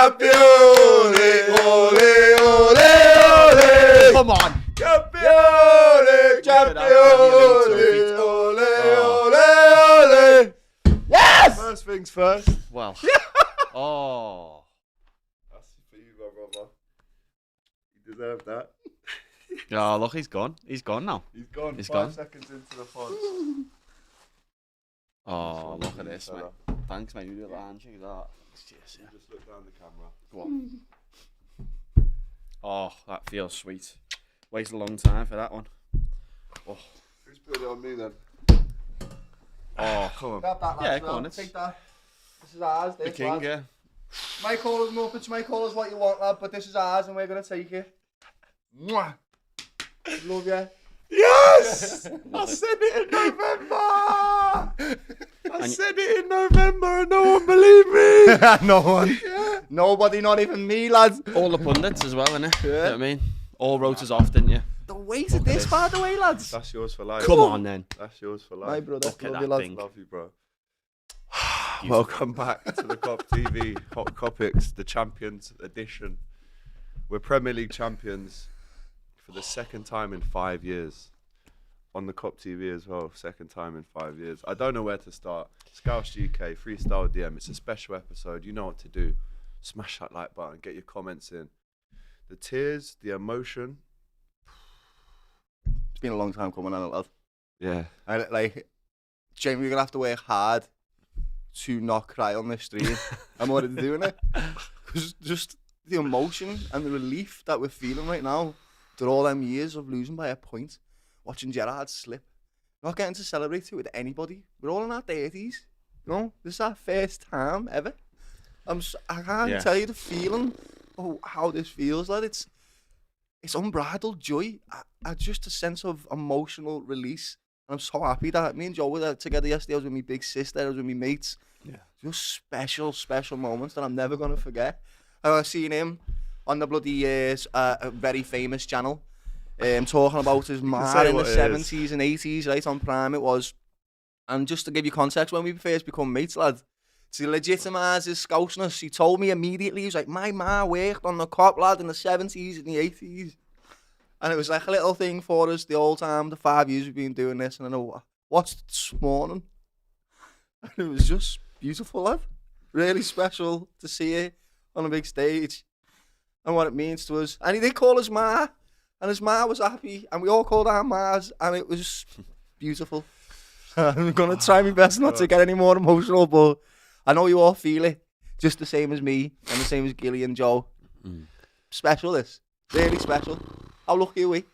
Campione, ole, ole, ole. Come on. Campione, campione, ole, ole, ole. Yes! First things first. Well. Oh. That's for you, my brother. You deserve that. Oh, look, he's gone. He's gone now. He's gone. He's 5 gone. seconds into the pod. Oh, look at this, mate. Thanks, mate. You do the handshake, that. Cheers, yeah. Just look down the camera. Go on. Oh, that feels sweet. Waited a long time for that one. Oh, Who's put it on me then? oh come on. Grab that, Yeah, lads, go well. on. It's Take that. This is ours. the This, king, lad. yeah. My call is Muppets, my call is what you want, lad, but this is ours and we're going to take it. Mwah. Love you. Yes! I said it in November! I said it in November and no one believed me! No one. Nobody, not even me, lads. All the pundits as well, innit? Yeah. You know what I mean? All wrote us off, didn't you? The weight of this, by the way, lads. That's yours for life. Come on, then. That's yours for life. My brother, Look at love that you, lads. thing. Love you, bro. Welcome back to the Kop TV Hot Kopics, the Champions Edition. We're Premier League champions for the second time in 5 years. On the Kop TV as well, second time in 5 years. I don't know where to start. Scouse GK, Freestyle DM. It's a special episode. You know what to do. Smash that like button. Get your comments in. The tears, the emotion. It's been a long time coming on, lad. Yeah. And like, Jamie, we're going to have to work hard to not cry on this stream. I'm already doing it. Because just the emotion and the relief that we're feeling right now after all them years of losing by a point, watching Gerrard slip, not getting to celebrate it with anybody. We're all in our 30s. You know, this is our first time ever. I can't tell you the feeling of how this feels, lad. It's unbridled joy. I just a sense of emotional release. And I'm so happy that me and Joe were there together yesterday. I was with my big sister, I was with my mates. Yeah. Just special, special moments that I'm never going to forget. I've seen him on the bloody a very famous channel talking about his man in the 70s and 80s, right, on Prime it was. And just to give you context, when we first become mates, lad, to legitimise his scouseness, he told me immediately, he was like, my ma worked on the Kop, lad, in the 70s and the 80s. And it was like a little thing for us the whole time, the 5 years we've been doing this. And I know, watched it this morning. And it was just beautiful, lad. Really special to see it on a big stage and what it means to us. And he did call his ma, and his ma was happy, and we all called our mas, and it was beautiful. I'm going to try my best not to get any more emotional, but I know you all feel it, just the same as me, and the same as Gilly and Joe. Special, this. Really special. How lucky are we?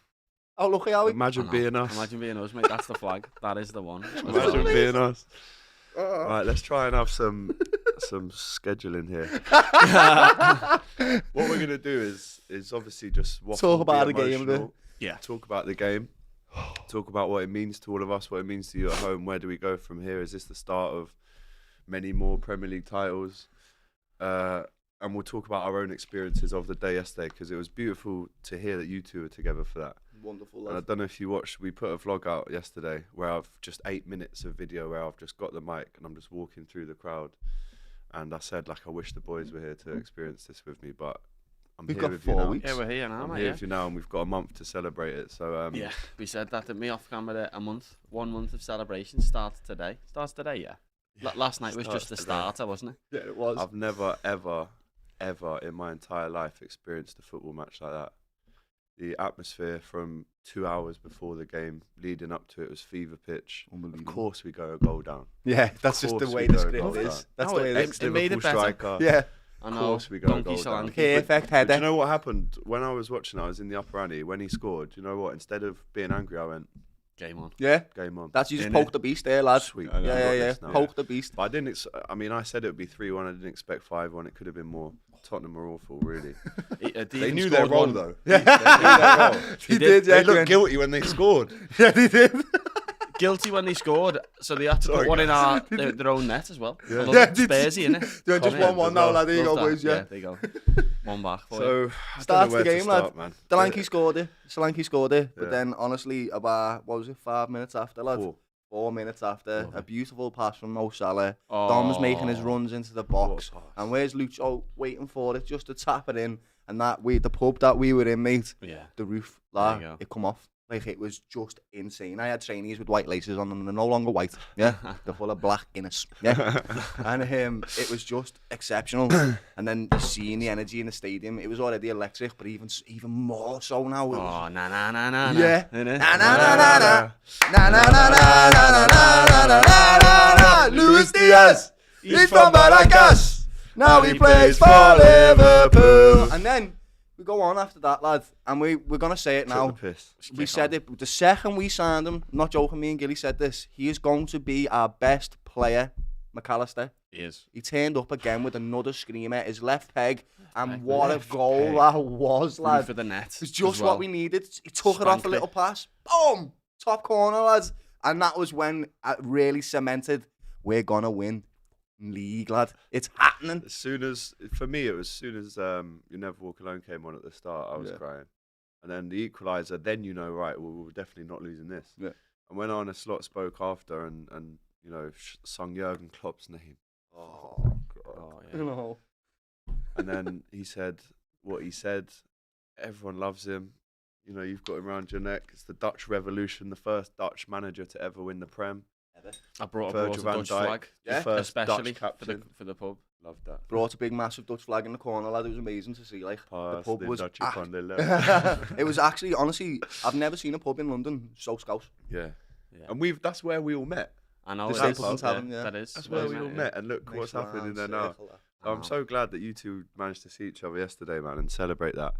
How lucky are we? Imagine being us. Imagine being us, mate. That's the flag. That is the one. Imagine being us. Right, let's try and have some scheduling here. What we're gonna do is obviously just Talk about the game a bit. Yeah. Talk about the game. Talk about what it means to all of us, what it means to you at home. Where do we go from here? Is this the start of many more Premier League titles? And we'll talk about our own experiences of the day yesterday, because it was beautiful to hear that you two were together for that. Wonderful, And I lad. don't know if you watched, we put a vlog out yesterday where I've just 8 minutes of video where I've just got the mic and I'm just walking through the crowd. And I said, like, I wish the boys were here to experience this with me, but I'm We've here got with 4 you now. weeks. Yeah, we're here now, I'm mate. here Yeah. with you now, and we've got a month to celebrate it. So Yeah, we said that, didn't we, off camera? A month, 1 month of celebration starts today. Starts today, yeah. Last night was just the starts starter, wasn't it? Yeah, it was. I've never, ever in my entire life experienced a football match like that. The atmosphere from 2 hours before the game, leading up to it, was fever pitch. Of Unbelievable. course we go a goal down. Yeah, that's just the course way we the go script goal is. down. That's No, the way it is. it made it Ex-Liverpool better. striker. Yeah. I Of know. course we go Donkey goal down. Solanke. Perfect But do header. you know what happened? When I was watching, I was in the upper ante. When he scored, do you know what? Instead of being angry, I went, Game on. Yeah, game on. that's you just Innit? poke the beast there, lad. Sweet. Yeah, I got yeah, yeah. this now. Poke the beast. But I didn't. I mean, I said it would be 3-1. I didn't expect 5-1. It could have been more. Tottenham are awful, really. They Knew their role, though. Yeah. They knew their role. He did, yeah. They looked guilty when they scored. Yeah, they did. Guilty when they scored, so they had to Sorry, put one in guys. their own net as well. Yeah. I love Yeah, it. did- Spursy, innit? They're just Comment 1-1 as now, well. lad. There you go, Love that. boys. Yeah. There you go. One back for you. So I Starts don't know the where game, to start, lad. man. Solanke scored it. Solanke scored it. But Yeah. then, honestly, about, what was it, 5 minutes after, lad? 4. 4 minutes after, Lovely. a beautiful pass from Mo Salah. Oh. Dom's making his runs into the box. What a pass. And where's Lucho waiting for it just to tap it in? And the pub that we were in, mate, Yeah. the roof, There you go. it come off. Like, it was just insane. I had trainees with white laces on them, and they're no longer white. Yeah, they're full of black Guinness. Yeah, and it was just exceptional. And then seeing the energy in the stadium, it was already electric, but even more so now. It was, Oh, na. yeah, Na, na na. na na na na na na na na na na na na na. Luis Diaz, he's from Baracas. Now he plays for Liverpool. And then we go on after that, lad, and we're going to say it now. Took the piss. We said it the second we signed him, not joking, me and Gilly said this, he is going to be our best player, McAllister. He is. He turned up again with another screamer, his left peg, and peg. what a Left goal peg. that was, lad. For the net. It was just as well. what we needed. He took it off a Spanked little it. pass, boom, top corner, lads. And that was when it really cemented, we're going to win league, lad. It's happening. As soon as, for me, it was as soon as You Never Walk Alone came on at the start, I was Yeah. crying. And then the equaliser, then you know, right, well, we're definitely not losing this. Yeah. And when Arne Slot spoke after and you know, sung Jurgen Klopp's name. Oh, God. Oh, you yeah. know. And then he said what he said. Everyone loves him. You know, you've got him around your neck. It's the Dutch Revolution, the first Dutch manager to ever win the Prem. I brought Virgil a van Dutch Dijk, flag, the Yeah. first especially Dutch captain. for the pub. Loved that. Brought a big, massive Dutch flag in the corner, lad. It was amazing to see. Like, Pass the pub the was... Dutch ah- upon the left. it was actually, honestly, I've never seen a pub in London so scouse. Yeah. Yeah. And that's where we all met. I know The it is. Stapleton Tavern, yeah. That is. That's where we all yeah. met. And look what's Nice happening round there now. circle, that. I I'm know. so glad that you two managed to see each other yesterday, man, and celebrate that.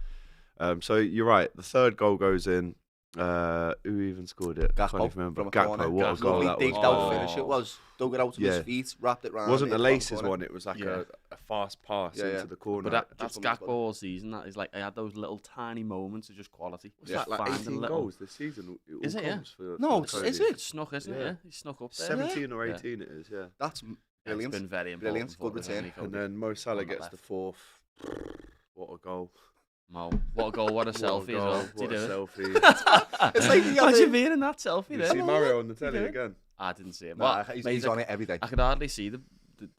So you're right. The third goal goes in. Who even scored it? I can't Gakpo even remember. from a corner. Gakpo, what a Gakpo. goal Lovely that digged was. out Oh. finish it was. Dug it out with Yeah. his feet, wrapped it round. It wasn't the hit bottom laces corner. one. It was like Yeah. a fast pass Yeah, yeah. into the corner. But that's on the spot. Gakpo all season. That is like I had those little tiny moments of just quality. What's Just that, like finding 18 little- goals this season? All Is it, yeah? comes for No, for is Cody. it? Snuck, isn't it? Yeah. Yeah, he snuck up there. 17 or Yeah. 18 it is, yeah. That's Yeah, brilliant. It's been very important. Brilliant, for good us, hasn't return. he, And Cody? then Mo Salah On the gets left. the fourth. What a goal. Mo, what a goal! What a selfie as well. Did What he a do it? selfie. It's like the Imagine other... being in that selfie You there. see Mario on the telly Yeah. again. I didn't see it. Nah, Well, he's mate, on it every day. I could hardly see the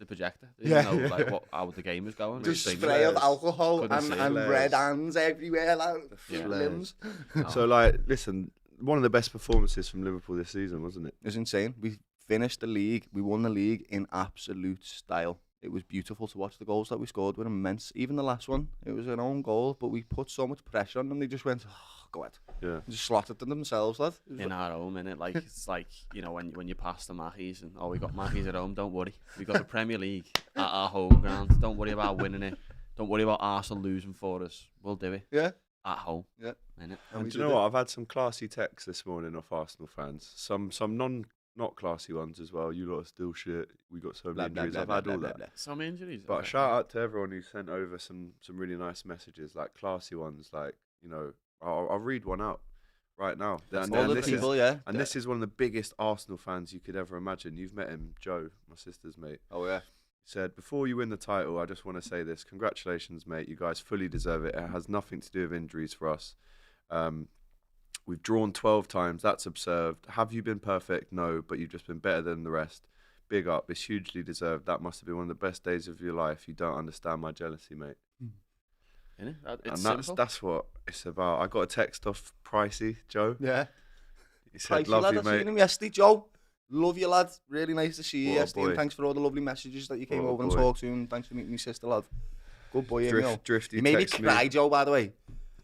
projector. I Yeah. didn't know like how the game was going. Just It was spray of flares. alcohol Couldn't and, see it. and Flares. red hands everywhere, like Yeah. limbs. Oh. So, like, listen, one of the best performances from Liverpool this season, wasn't it? It was insane. We finished the league. We won the league in absolute style. It was beautiful to watch. The goals that we scored were immense. Even the last one, it was an own goal, but we put so much pressure on them. They just went, oh, go ahead. Yeah. Just slotted them themselves, lad. It was In our home, innit? Like it's like when you pass the Mackies and we got Mackies at home. Don't worry, we got the Premier League at our home ground. Don't worry about winning it. Don't worry about Arsenal losing for us. We'll do it yeah. at home. Yeah. Innit? And we And do you did know it. what? I've had some classy texts this morning off Arsenal fans. Some not classy ones as well. You lot are still shit. We got so Blah, many blah, injuries. blah, I've blah, had blah, all blah, that. blah. Some injuries. But okay. shout out to everyone who sent over some really nice messages, like classy ones. Like, you know, I'll read one out right now. And All the this people, yeah. and this is one of the biggest Arsenal fans you could ever imagine. You've met him, Joe, my sister's mate. Oh, yeah. He said, before you win the title, I just want to say this. Congratulations, mate. You guys fully deserve it. It has nothing to do with injuries for us. We've drawn 12 times. That's absurd. Have you been perfect? No, but you've just been better than the rest. Big up. It's hugely deserved. That must have been one of the best days of your life. You don't understand my jealousy, mate. Innit? It's And simple. that's what it's about. I got a text off Pricey, Joe. Yeah. He said, Pricey, love lad, you, I seen mate. him yesterday, Joe. Love you, lad. Really nice to see you What a yesterday. And boy. thanks for all the lovely messages that you came What a over and boy. talked to. And thanks for meeting my sister, lad. Good boy, you know. Drifty He made me texted cry, Joe, by the way.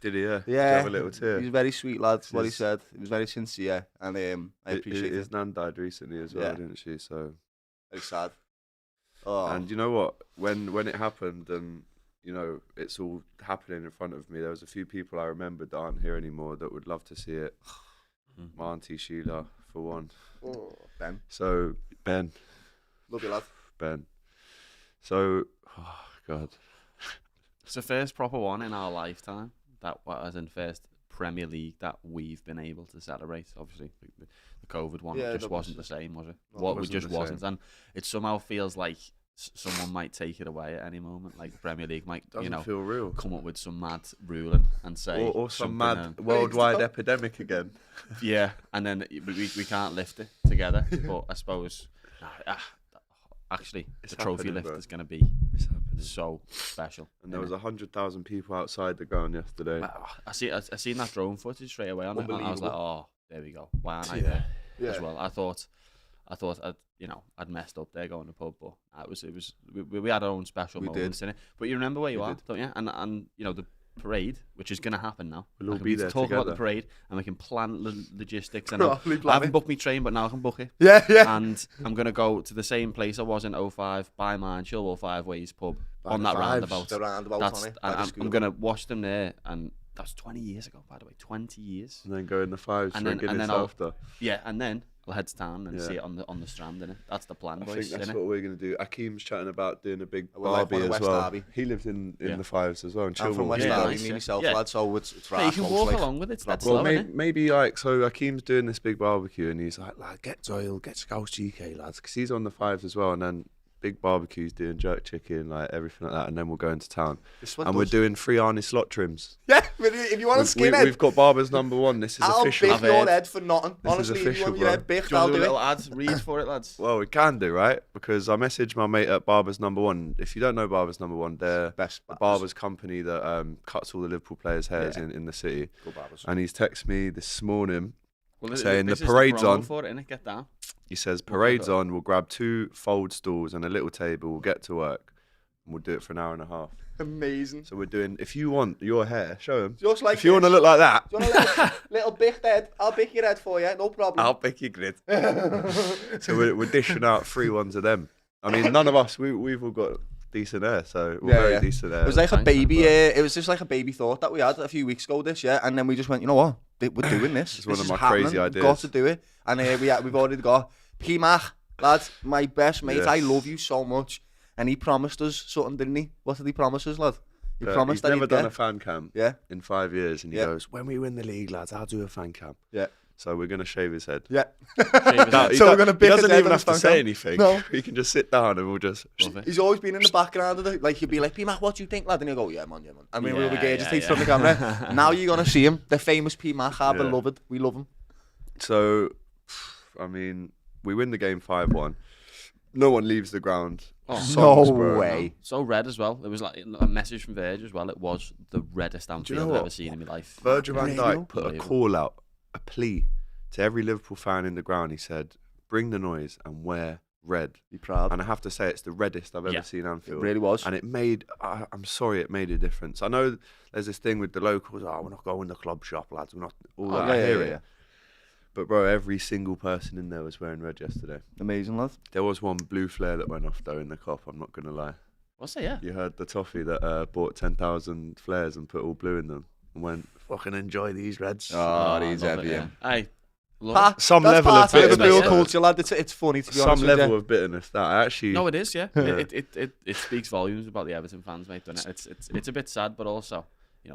Did he? Yeah. Did you Yeah. have a little tear. He's very sweet, lad. What he His- said. It was very sincere. And I appreciate His it. nan died recently as well, Yeah. didn't she? So. Very sad. Oh. And you know what? When it happened, and you know it's all happening in front of me, there was a few people I remembered that aren't here anymore that would love to see it. My auntie Sheila, for one. Oh, Ben. So Ben, Love you, lad. Ben. So, oh God, It's the first proper one in our lifetime. As in first Premier League that we've been able to celebrate. Obviously, the COVID one Yeah, just that wasn't was- the same, was it? No, it What we wasn't just the wasn't, and it somehow feels like someone might take it away at any moment. Like the Premier League might, Doesn't feel real. come up with some mad ruling and say, Or some something, mad worldwide epidemic again. yeah, and then we can't lift it together. But I suppose, actually, It's the trophy happening, lift bro. is going to be It's happening. so special. And there was innit? 100,000 people outside the ground yesterday. I seen that drone footage straight away on it, and I was like, oh, there we go. Why aren't I there as well? I thought I'd messed up there going to the pub, but we had our own special moments in it. But you remember where you are, don't you? And the parade, which is going to happen now. We'll all Like, be we there talk about the together. parade, and we can plan logistics. And Properly I plan haven't it. booked my train, but now I can book it. Yeah. And I'm going to go to the same place I was in 05, buy mine, Chilwell 5 Ways pub on that roundabout. The roundabout That's, on it. I'm going to watch them there, and that's 20 years ago, by the way, 20 years. And then go in the fives And for then- a Guinness and then I'll- after. Yeah, and then I'll head to town and Yeah. see it on the strand, innit? That's the plan, I boys. think that's innit? what we're going to do. Akeem's chatting about doing a big We're like Barbie one of as West well. Derby. He lives in Yeah. the fives as well. And I'm from Chilwell. West Yeah, Derby, nice, me yeah. myself, Yeah. lad, so it's Yeah, you can walk along with it. That's Well, lovely, innit? maybe like, so Akeem's doing this big barbecue and he's like, get Doyle, get Scouse GK, lads, because he's on the fives as well. And then big barbecues doing jerk chicken, like everything like that. And then we'll go into town. And we're doing free Arnie slot trims. Yeah, but if you want a We've got Barbers #1. This is I'll official. biff your head for nothing. This is Honestly, if you official, want your bro. head biffed, Do you I'll want to do do a it. little ad read for it, lads? Well, we can do, right? Because I messaged my mate at Barbers #1. If you don't know Barbers #1, they're Best the barbers company that cuts all the Liverpool players' hairs in the city. Go Barbers. And he's texted me this morning. Well, saying this the is parade's promo on. For it, innit? Get down. He says, We'll parade's get it. on, we'll grab 2 fold stools and a little table, we'll get to work, and we'll do it for an hour and a half. Amazing. So we're doing, if you want your hair, show him. Just like If you want to look like that, Do you want a little biff head? I'll biff your head for you, no problem. I'll pick your grid. So we're dishing out 3 ones of them. I mean, none of us, we've all got decent hair, so we're very decent hair. It was like a Thanks, baby. man. It was just like a baby thought that we had a few weeks ago. This year, and then we just went, you know what? We're doing this. It's one This of is my happening. crazy We've ideas. got to do it. And we've already got P-Mac, lad, my best mate. Yes. I love you so much. And he promised us something, didn't he? What did he promise us, lad? He promised he's that never he'd done get. a fan cam Yeah. in 5 years, and he Yeah. goes, when we win the league, lads, I'll do a fan cam. Yeah. So we're going to shave his head. Yeah. No, So we're gonna he biff his doesn't head even on have his to fan say cam. anything. No. He can just sit down and we'll just... Love it. He's always been in the background of it. Like, you'll be like, P-Mac, what do you think, lad? And he'll go, yeah, man. I mean, we'll be gay, just takes from the camera. Now you're going to see him. The famous P-Mac, our Yeah. beloved. We love him. So, I mean, we win the game 5-1. No one leaves the ground. Oh, Songs, no bro. way. So red as well. It was like a message from Verge as well. It was the reddest Anfield know I've what? ever seen in my life. Virgil van Radio? Dijk put a Unbelievable. call out, a plea to every Liverpool fan in the ground. He said, bring the noise and wear red. Be proud. And I have to say, it's the reddest I've ever Yeah. seen Anfield. It really was. And it made, I'm sorry, it made a difference. I know there's this thing with the locals, we're not going to the club shop, lads. We're not, all that. I hear it. But, bro, every single person in there was wearing red yesterday. Amazing, lad. There was one blue flare that went off, though, in the Kop, I'm not going to lie. What's that? Yeah. You heard the toffee that bought 10,000 flares and put all blue in them and went, fucking enjoy these reds. Oh, I these love heavy. it, yeah. Aye. Love Pa, it. Some that's level of part of bitterness. Liverpool Yeah. culture, lad. It's funny, to be honest Some with level you. of bitterness that I actually... No, it is, yeah. Yeah. It speaks volumes about the Everton fans, mate, doesn't it? It's a bit sad, but also,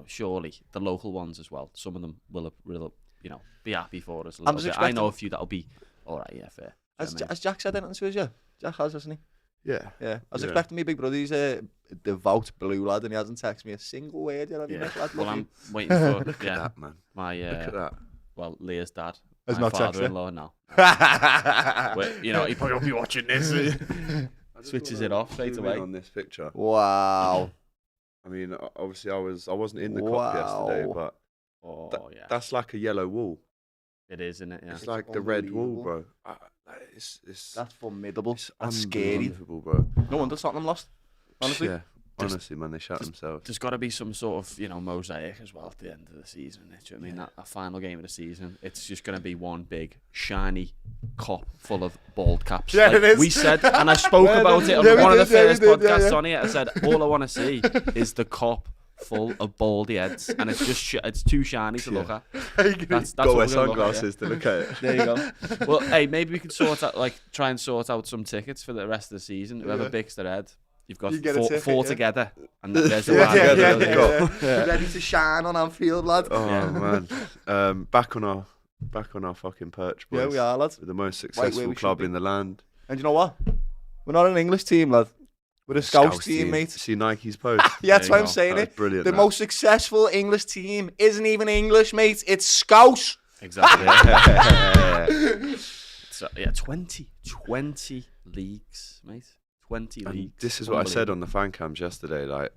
surely the local ones as well. Some of them will be happy for us a I'm little just bit. I know a expecting- few that'll be all right, yeah, fair. Has Jack said anything to us, yeah? Jack has, hasn't he? Yeah. Yeah. I was Yeah. expecting me big brother, he's a devout blue lad, and he hasn't texted me a single word yet. Have you Yeah. met, lad? Well, Love I'm you. waiting for Look yeah, at that, man. my Look at that. well, Leah's dad, Has my not texted you? father-in-law now. But, he probably won't be watching this. Switches it off straight Zoom in away. on this picture. Wow. I mean, obviously, I wasn't in the Kop Wow. yesterday, but Oh yeah, that's like a yellow wall. it is, isn't it? Yeah. It's like the red wall, unbelievable. bro. It's That's formidable. it's That's scary. unbelievable, bro. No wonder Tottenham lost. Honestly. Yeah, honestly, man, they shut themselves. There's got to be some sort of mosaic as well at the end of the season. Do you know what I mean? That final game of the season, it's just going to be one big shiny Kop full of bald caps. Yeah, it is. We said, and I spoke Yeah, about it on yeah, we one of the did, yeah, we first did, yeah, podcasts yeah. on here. I said, all I want to see is the Kop full of baldy heads, and it's just it's too shiny to look at. That's Got to what wear we're gonna look at, sunglasses to look at it. There you go. Well, hey, maybe we could try and sort out some tickets for the rest of the season. Whoever picks their head, you've got You get a ticket, four yeah. together, and there's the Yeah, one. yeah, yeah, yeah, yeah, yeah. You're ready to shine on Anfield, lad. Oh Yeah. man, back on our fucking perch, boys. Yeah, we are, lads. We're the most where successful we should club be. in the land. And you know what? We're not an English team, lad. With a Scouse team, mate. See Nike's post? Yeah, that's why I'm saying it. Brilliant. The most successful English team isn't even English, mate. It's Scouse. Exactly. So, yeah, 20 leagues, mate. 20 leagues. This is what I said on the fan cams yesterday. Like,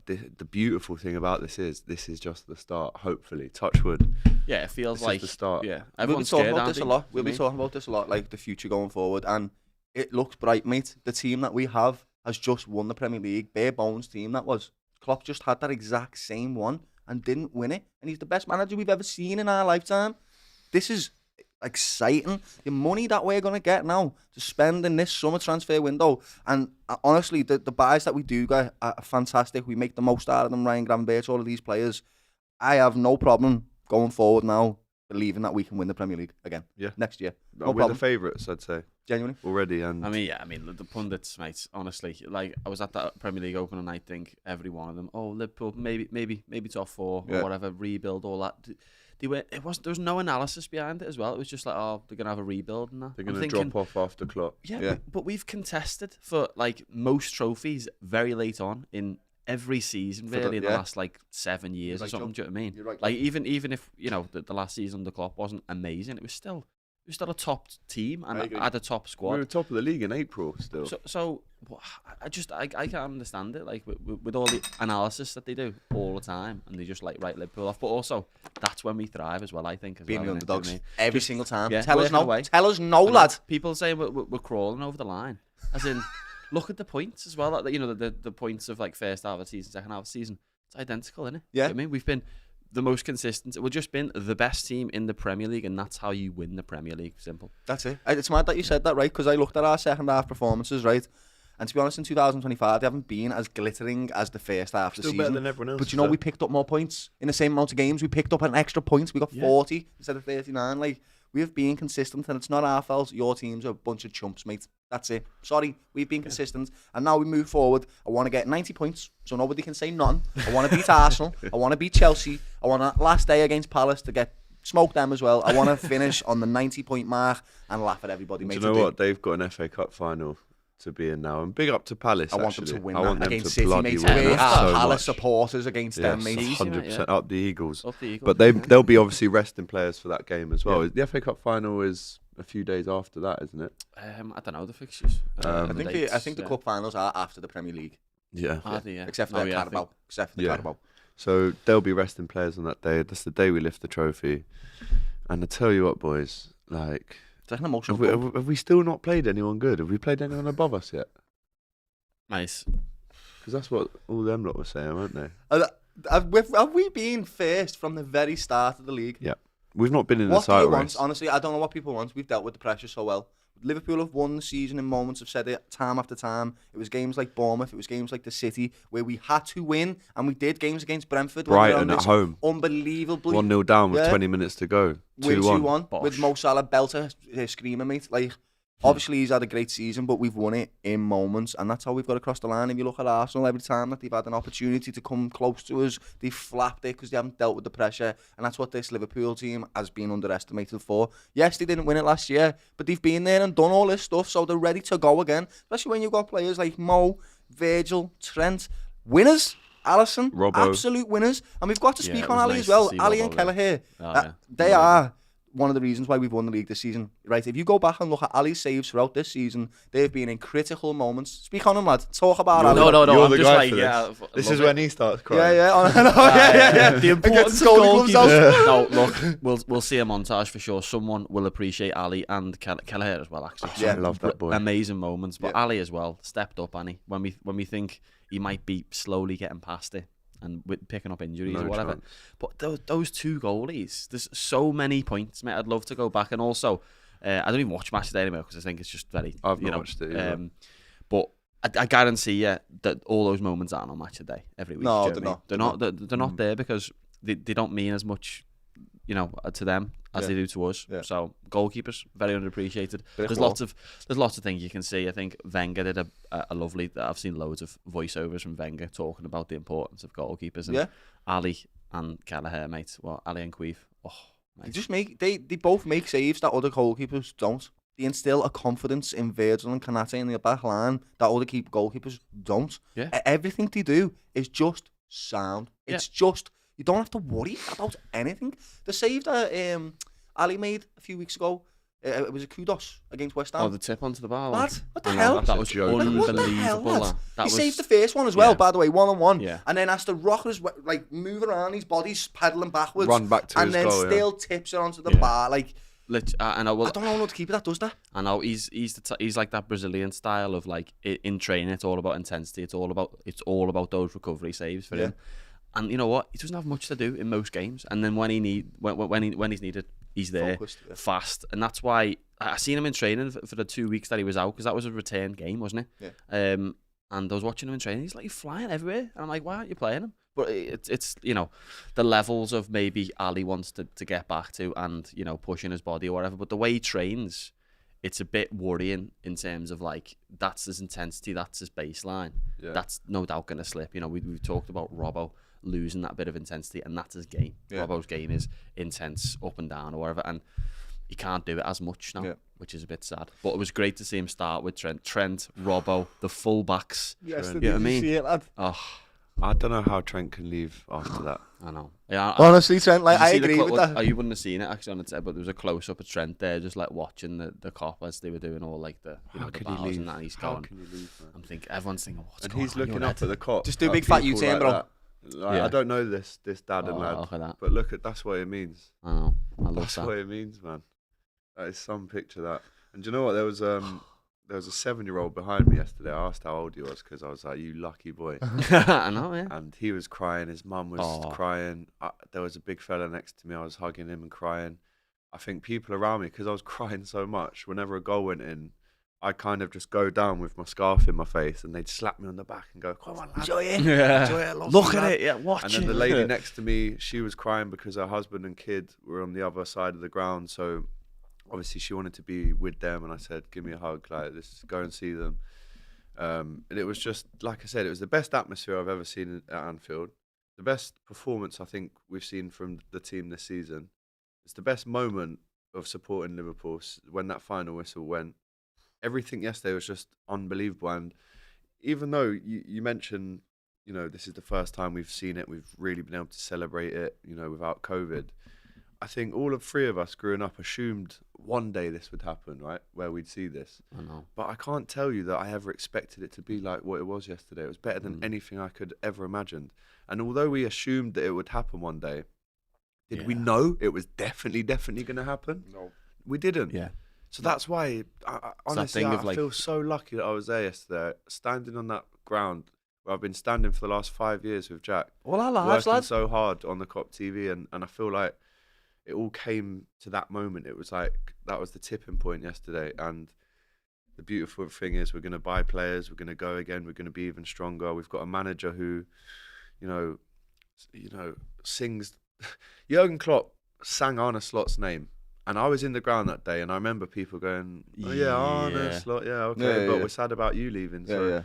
the beautiful thing about this is just the start. Hopefully, touch wood. Yeah, it feels this like is the start. Yeah, We'll be everyone's talking scared, about aren't this a they? lot. We'll To be me. talking about this a lot, like the future going forward, and it looks bright, mate. The team that we have has just won the Premier League. Bare bones team that was. Klopp just had that exact same one and didn't win it, and he's the best manager we've ever seen in our lifetime. This is exciting. The money that we're going to get now to spend in this summer transfer window, and honestly, the buys that we do get are fantastic. We make the most out of them. Ryan Gravenberch, all of these players. I have no problem going forward now believing that we can win the Premier League again next year. No We're problem. the favourites, I'd say. Genuinely. Already. And I mean, the pundits, mate. Honestly, like I was at that Premier League opening, and I think every one of them, Liverpool, maybe top 4 or whatever, rebuild, all that. There was no analysis behind it as well. It was just like, they're gonna have a rebuild and that. they're gonna drop off after Klopp. Yeah. But we've contested for like most trophies very late on in every season, really, in the last like 7 years or something. Do you know what I mean? You're right, like even if the last season the Klopp wasn't amazing, it was still a top team and had a top squad. We were top of the league in April still. So I can't understand it. Like with all the analysis that they do all the time, and they just like write Liverpool off. But also that's when we thrive as well. I think as being well, the underdogs every single time. Yeah, Tell us no. away. Tell us no, lad. People saying we're crawling over the line, as in. Look at the points as well. The points of like first half of the season, second half of the season. It's identical, isn't it? Yeah. You know what I mean, we've been the most consistent. We've just been the best team in the Premier League, and that's how you win the Premier League. Simple. That's it. It's mad that you said that, right? Because I looked at our second half performances, right? And to be honest, in 2025, they haven't been as glittering as the first half of the Still season. better than everyone else. But you know, we picked up more points in the same amount of games. We picked up an extra points. We got 40 instead of 39. Like, we have been consistent, and it's not our fault. Your team's a bunch of chumps, mate. That's it. Sorry, we've been consistent, and now we move forward. I want to get 90 points, so nobody can say none. I want to beat Arsenal. I want to beat Chelsea. I want to last day against Palace to get smoke them as well. I want to finish on the 90-point mark and laugh at everybody, mate. Do you know what? They've got an FA Cup final to be in now, and big up to Palace. I want actually. them to win I want that them against to City, bloody mate. win We that are so Palace much. supporters against them, mate. 100% up the Eagles. Up the Eagles. But they'll be obviously resting players for that game as well. The FA Cup final is a few days after that, isn't it? I don't know the fixtures. I think the cup finals are after the Premier League. Yeah. Except for the Carabao. Except for the Carabao. So they'll be resting players on that day. That's the day we lift the trophy. And I tell you what, boys, like, it's like an emotional. Have we still not played anyone good? Have we played anyone above us yet? Nice. Because that's what all them lot were saying, weren't they? Have we been first from the very start of the league? Yeah. We've not been in the What do title you want? race. Honestly, I don't know what people want. We've dealt with the pressure so well. Liverpool have won the season in moments. I've said it time after time. It was games like Bournemouth. It was games like the City where we had to win, and we did. Games against Brentford. Brighton at home. Unbelievably. 1-0 down with 20 minutes to go. 2-1. With Mo Salah belter screaming, mate. Like, obviously he's had a great season, but we've won it in moments, and that's how we've got across the line. If you look at Arsenal, every time that they've had an opportunity to come close to us, they've flapped it because they haven't dealt with the pressure, and that's what this Liverpool team has been underestimated for. Yes, they didn't win it last year, but they've been there and done all this stuff, so they're ready to go again, especially when you've got players like Mo, Virgil, Trent, winners. Alisson, Robbo. Absolute winners, and we've got to speak on was Ali nice as well. to see Ali Robbo and there. Kelleher, they are one of the reasons why we've won the league this season. Right, if you go back and look at Ali's saves throughout this season, they've been in critical moments. Speak on him, lad. Talk about Ali. No. You're I'm the just guy like, for yeah. This is when he starts crying. Yeah. The importance of goalkeepers. No, look, we'll see a montage for sure. Someone will appreciate Ali and Kelleher as well. Actually, Yeah. I love that boy. Amazing moments, but Ali as well stepped up, Annie. When we think he might be slowly getting past it and with picking up injuries No or whatever. chance. But those two goalies, there's so many points, mate. I'd love to go back, and also I don't even watch match today anymore because I think it's just very. I've not watched it either. But I guarantee you that all those moments aren't on match today every week. No, do you know what I mean? They're not there because they don't mean as much, to them as they do to us. Yeah. So goalkeepers very underappreciated. There's lots of things you can see. I think Wenger did a lovely. I've seen loads of voiceovers from Wenger talking about the importance of goalkeepers. And Ali and Kelleher, mate. Well, Ali and Queef. Oh, mate. They both make saves that other goalkeepers don't. they instill a confidence in Virgil and Kanate in the back line that other goalkeepers don't. Yeah. Everything they do is just sound. It's just, you don't have to worry about anything. The save that Ali made a few weeks ago, it was a kudos against West Ham. Oh, the tip onto the bar. Lad, what the hell? That was unbelievable. What the hell, lad? That he was... saved the first one as well, by the way, 1-on-1. Yeah. And then has to rock his, like, move around, his body's pedaling backwards. Run back to his and then goal, still tips it onto the bar. Like, I don't know another keeper that does that. I know he's like that Brazilian style of like in training. It's all about intensity. It's all about those recovery saves for him. And you know what? He doesn't have much to do in most games. And then when he's needed, he's there, fast. And that's why I seen him in training for the 2 weeks that he was out, because that was a return game, wasn't it? Yeah. And I was watching him in training. He's like flying everywhere, and I'm like, why aren't you playing him? But it's you know, the levels of maybe Ali wants to get back to, and you know, pushing his body or whatever. But the way he trains, it's a bit worrying in terms of like, that's his intensity, that's his baseline. Yeah. That's no doubt going to slip. You know, we've talked about Robbo losing that bit of intensity, and that's his game. Yeah. Robbo's game is intense, up and down or whatever, and he can't do it as much now, which is a bit sad. But it was great to see him start with Trent, Robbo, the full-backs. Yes, you know what I mean? See it, lad? Oh, I don't know how Trent can leave after that. I know. Yeah, honestly, Trent, like, I agree with that. Oh, you wouldn't have seen it actually on the tape, but there was a close-up of Trent there, just like watching the Kop as they were doing all like the, you know, the bows and that. And he's going. Can you leave, man? I'm thinking everyone's thinking, what's and going on? He's looking up at the Kop. Just do a big fat U-turn, bro. I don't know this dad and lad, look at that. but look at that's what it means. I know. I love that's that. what it means, man. That is some picture that. And do you know what? There was a 7-year-old behind me yesterday. I asked how old he was because I was like, "You lucky boy." I know, yeah. And he was crying. His mum was crying. There was a big fella next to me. I was hugging him and crying. I think people around me, because I was crying so much, whenever a goal went in, I kind of just go down with my scarf in my face, and they'd slap me on the back and go, "Come on, lad. Enjoy it. Yeah. Enjoy it. Look at it. Yeah, watch it." it. And then the lady next to me, she was crying because her husband and kid were on the other side of the ground. So obviously she wanted to be with them, and I said, "Give me a hug. Like, let's go and see them." And it was just, like I said, it was the best atmosphere I've ever seen at Anfield. The best performance I think we've seen from the team this season. It's the best moment of supporting Liverpool when that final whistle went. Everything yesterday was just unbelievable. And even though you mentioned, you know, this is the first time we've seen it, we've really been able to celebrate it, you know, without COVID. I think all of three of us growing up assumed one day this would happen, right? Where we'd see this. I know. But I can't tell you that I ever expected it to be like what it was yesterday. It was better than anything I could ever imagined. And although we assumed that it would happen one day, did we know it was definitely going to happen? No. We didn't. Yeah. So that's why, honestly, I feel so lucky that I was there yesterday, standing on that ground where I've been standing for the last 5 years with Jack. All our lives, working lad. so hard on the Kop TV, and I feel like it all came to that moment. It was like, that was the tipping point yesterday. And the beautiful thing is, we're going to buy players, we're going to go again, we're going to be even stronger. We've got a manager who, you know, sings. Jurgen Klopp sang Arne Slot's name. And I was in the ground that day, and I remember people going, "Oh yeah, Arne Slot, yeah, okay, but we're sad about you leaving." So,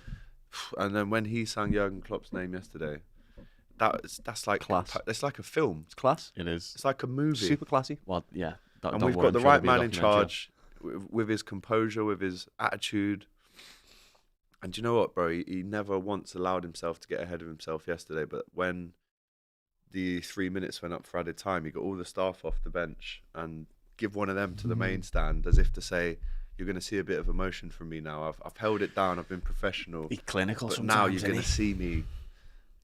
and then when he sang Jurgen Klopp's name yesterday, that's like class. It's like a film. It's class. It is. It's like a movie. Super classy. Well, yeah. And we've got the right man in charge, with his composure, with his attitude. And do you know what, bro? He never once allowed himself to get ahead of himself yesterday. But when the 3 minutes went up for added time, he got all the staff off the bench and give one of them to the main stand, as if to say, "You're going to see a bit of emotion from me now. I've held it down. I've been professional. He's clinical. But now you're going to see me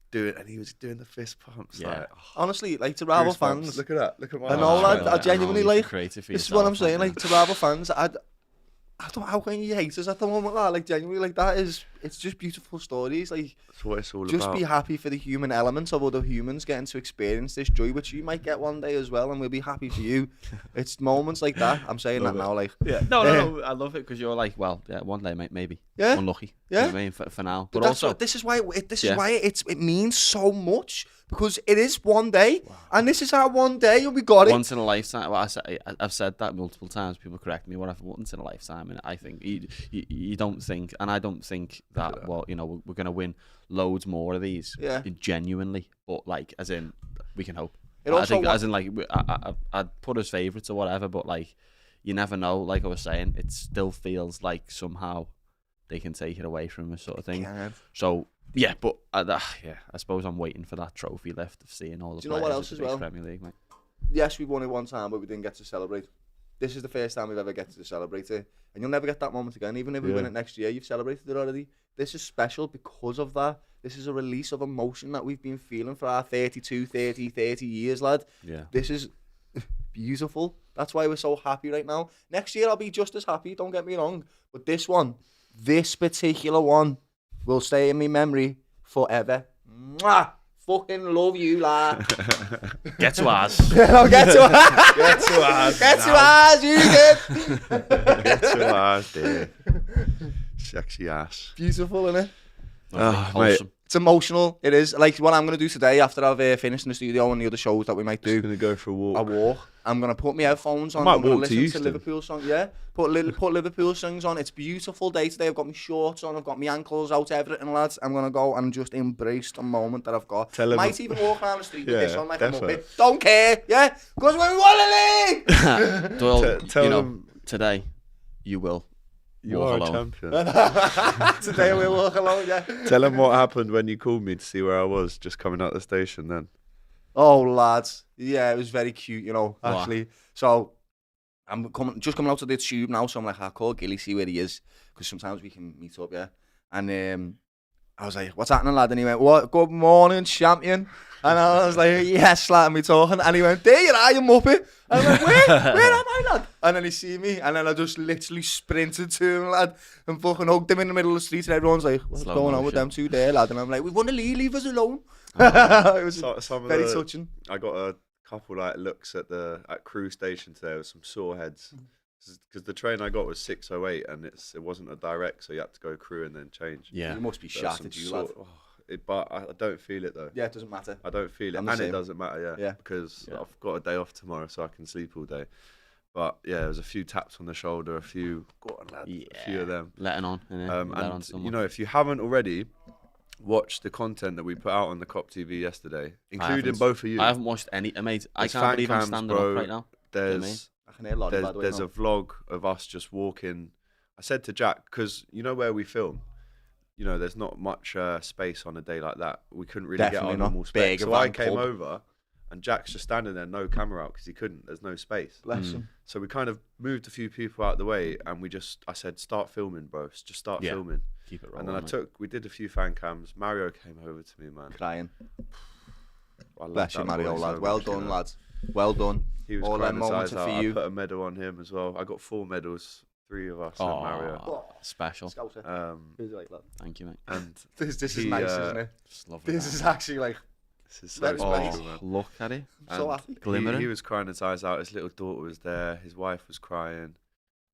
do it." And he was doing the fist pumps. Yeah. Like, honestly, like, to rival fans. Look at that. Look at my. I know, I genuinely like. This is what I'm saying. Like, to rival fans, I don't. How can you hate us at the moment, lad? Like, genuinely, like, it's just beautiful stories. Like, that's what it's all just about. Be happy for the human elements of other humans getting to experience this joy, which you might get one day as well, and we'll be happy for you. It's moments like that. I'm saying that now, like. Yeah. No. I love it because you're like, well, yeah, one day, maybe. Yeah. Unlucky. Yeah. You know what I mean, for now, but that's also this is why it means so much, because it is one day, and this is our one day, and we got it. Once in a lifetime. Well, I've said that multiple times. People correct me. Whatever. Once in a lifetime, and I think you don't think, and I don't think that. Well, you know, we're gonna win loads more of these. Yeah. Genuinely, but like, as in, we can hope. It also I think, as in, like, I'd put as favourites or whatever, but like, you never know. Like I was saying, it still feels like somehow they can take it away from us, sort of thing. So yeah, but I suppose I'm waiting for that trophy lift of seeing all the Do you know what else as well? Premier League, mate. Yes, we won it one time, but we didn't get to celebrate. This is the first time we've ever get to celebrate it, and you'll never get that moment again. Even if we win it next year, you've celebrated it already. This is special because of that. This is a release of emotion that we've been feeling for our 30 years, lad. Yeah. This is beautiful. That's why we're so happy right now. Next year I'll be just as happy, don't get me wrong. But this particular one, will stay in my memory forever. Mwah! Fucking love you, lad. Get to ours. No, get to ours. Get to ours. Get to ours, you good. Get to ours, dear. Sexy ass. Beautiful, isn't it? Mate. It's emotional. It is. Like what I'm going to do today after I've finished in the studio and the other shows that we might do. Just going to go for a walk. I'm going to put my headphones on. I might I'm going to walk to listen to Euston. Liverpool songs. Yeah. Put Liverpool songs on. It's a beautiful day today. I've got my shorts on. I've got my ankles out, everything, lads. I'm going to go and just embrace the moment that I've got. Might even walk around the street with this on like a muppet. Don't care. Yeah. Because we won the league. Doyle, tell them today, you will. You walk are alone. a champion. Today we'll walk alone, yeah. Tell him what happened when you called me to see where I was just coming out the station then. Oh, lads. Yeah, it was very cute, actually. So, I'm just coming out of the tube now, so I'm like, I'll call Gilly, see where he is, because sometimes we can meet up, yeah. And I was like, what's happening, lad? And he went, what? Good morning, champion. And I was like, yes, lad, and we talking. And he went, there you are, you muppet. And I went, where am I, lad? And then he see me, and then I just literally sprinted to him, lad, and fucking hugged him in the middle of the street, and everyone's like, what's going on with them two there, lad? And I'm like, we won the league, leave us alone. It was very touching. I got a couple looks at Crew Station today with some sore heads. Because the train I got was 6:08 and it wasn't a direct, so you had to go Crew and then change. Yeah. You must be shattered, lad. But I don't feel it though. Yeah, it doesn't matter. I don't feel it. And it doesn't matter, yeah. Because I've got a day off tomorrow, so I can sleep all day. But yeah, there was a few taps on the shoulder, a few of them. Letting on. And if you haven't already watched the content that we put out on the Kop TV yesterday, including both of you. I haven't watched any, mate. I can't believe I'm standing up right now. There's a vlog of us just walking. I said to Jack, because you know where we film, there's not much space on a day like that. We couldn't really get our normal space. So I came over, and Jack's just standing there, no camera out, because he couldn't. There's no space. Bless him. So we kind of moved a few people out of the way, and I said, start filming, bro. Just start filming. Keep it rolling. And then we did a few fan cams. Mario came over to me, man. Crying. Bless you, Mario, lad. Well done, lads. Well done. He was crying his eyes out. I put a medal on him as well. I got 4 medals, 3 of us and Mario. Special. Thank you, mate. And this is nice, isn't it? This is actually like... This is so special, man. Look at it. So happy. Glimmering. He was crying his eyes out. His little daughter was there. His wife was crying.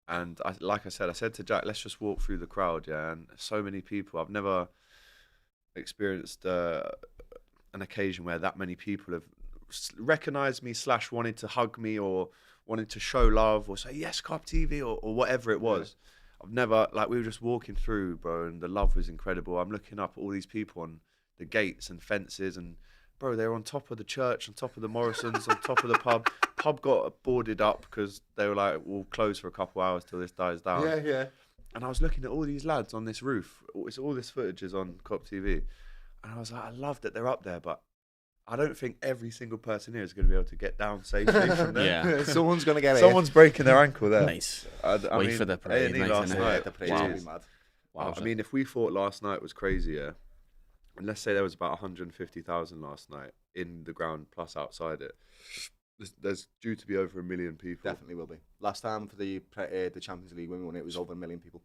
And I said to Jack, let's just walk through the crowd, yeah. And so many people. I've never experienced an occasion where that many people have recognised me / wanted to hug me or wanted to show love or say yes, Kop TV or whatever it was. Yeah. I've never, we were just walking through, bro, and the love was incredible. I'm looking up at all these people on the gates and fences, and bro, they were on top of the church, on top of the Morrisons, on top of the pub. Pub got boarded up because they were like, we'll close for a couple hours till this dies down. Yeah. And I was looking at all these lads on this roof. All this footage is on Kop TV. And I was like, I love that they're up there, but I don't think every single person here is going to be able to get down safely from there. Yeah. Someone's going to get it. Someone's breaking their ankle there. Nice. I Wait mean, for the parade, A&E last night. The parade will be mad. Wow. I mean, if we thought last night was crazy, yeah, and let's say there was about 150,000 last night in the ground plus outside it, there's due to be over 1 million people. Definitely will be. Last time for the Champions League when we won it was over 1 million people.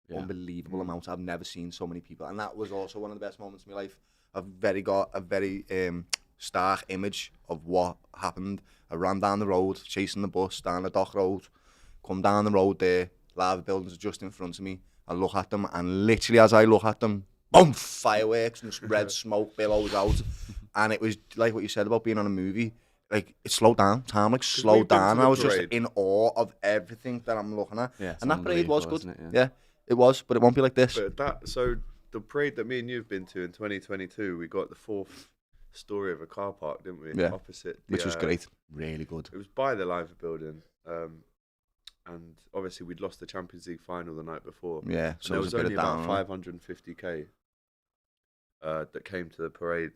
Yeah. Unbelievable amount. I've never seen so many people, and that was also one of the best moments in my life. I've got a very stark image of what happened. I ran down the road, chasing the bus down the dock road, come down the road there, Lava buildings are just in front of me. I look at them, and literally as I look at them, boom, fireworks and red smoke billows out. And it was like what you said about being on a movie. Like, it slowed down. Time slowed down. I was just in awe of everything that I'm looking at. Yeah, and that parade was good. It, yeah, it was, but it won't be like this. But the parade that me and you've been to in 2022, we got the 4th story of a car park, didn't we? Yeah. Opposite. Which was great. Really good. It was by the Liverpool building. and obviously we'd lost the Champions League final the night before. Yeah, so there it was a bit only of about down. 550k that came to the parade.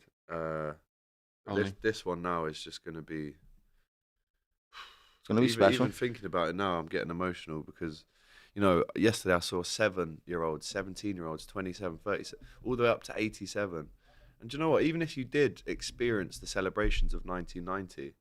Only. This one now is just going to be. It's going to be special. Even thinking about it now, I'm getting emotional because, you know, yesterday I saw 7-year-olds, 17-year-olds, 27, 37, all the way up to 87. And do you know what? Even if you did experience the celebrations of 1990,